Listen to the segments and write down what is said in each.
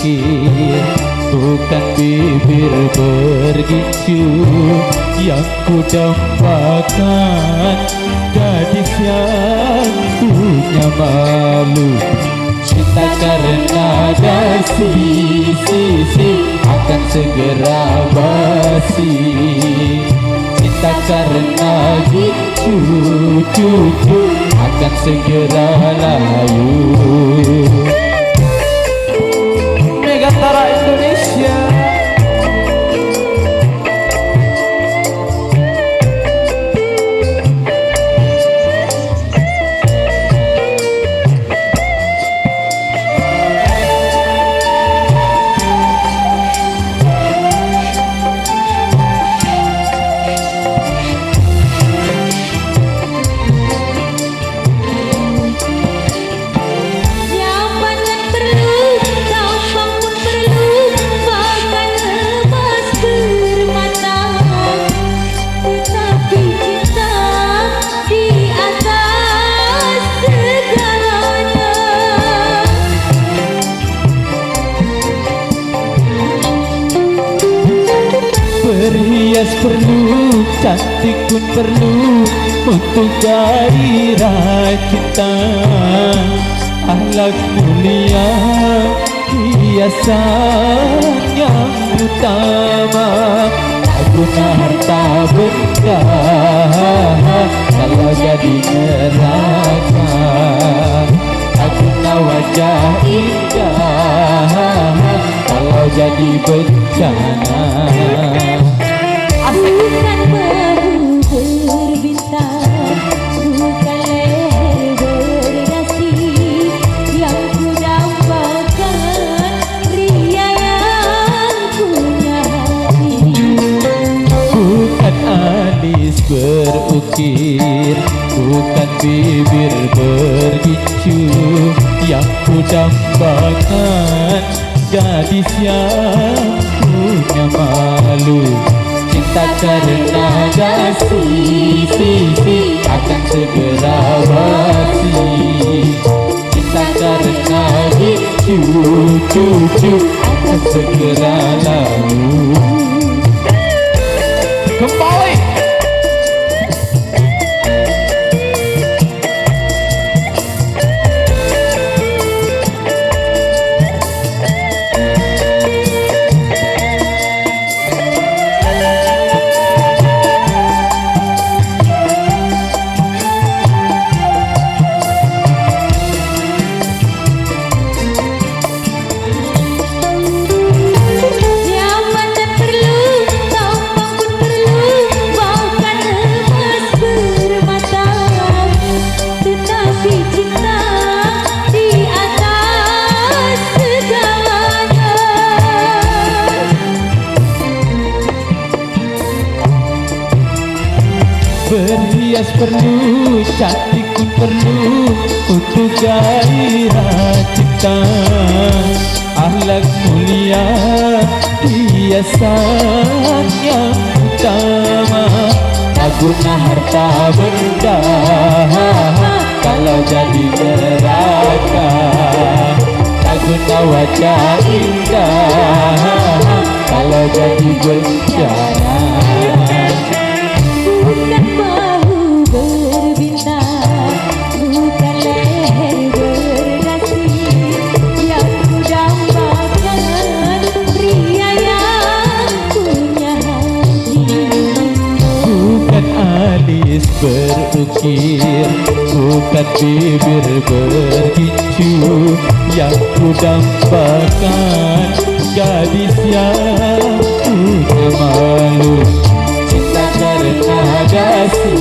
berukir, bukan bibir bergicu yang ku dambakan. Gadis yang punya malu, cinta karena dasi akan segera basi. Cinta karena cucu akan segera layu. Megantara Indonesia. Berhias perlu, cantik pun perlu untuk gairah cinta. Akhlak mulia, hiasan yang utama. Tak guna harta benda kalau jadi neraka. Tak guna wajah indah kalau jadi bencana. Bukan bahu berbintang, bukan leher berdasi yang ku dambakan, pria yang punya hati. Bukan alis berukir, bukan bibir bergicu yang ku dambakan. Gadis yang punya malu, cinta karena dasi akan segera basi. Cinta karena cucu akan segera lalu. Kembali berhias perlu, cantik pun perlu untuk gairah cinta. Akhlak mulia, hiasan yang utama. Tak guna harta benda kalau jadi neraka. Tak guna wajah indah kalau jadi bencana. Bukan bahu berbintang, bukan leher berdasi yang ku dambakan, pria yang punya hati. Bukan alis berukir, bukan bibir bergicu yang ku dambakan. Gadis yang punya malu, cinta karena dasi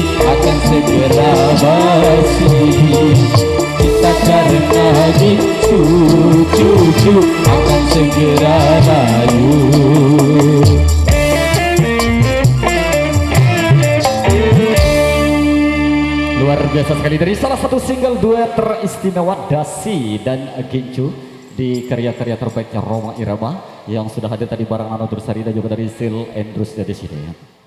akan segera basi. Cinta karena cucu akan segera layu. Luar biasa sekali dari salah satu single duet teristimewa Dasi dan Gincu di karya-karya terbaiknya Rhoma Irama yang sudah hadir tadi bareng Nano Dursari dan juga dari Sil Endrus dari sini.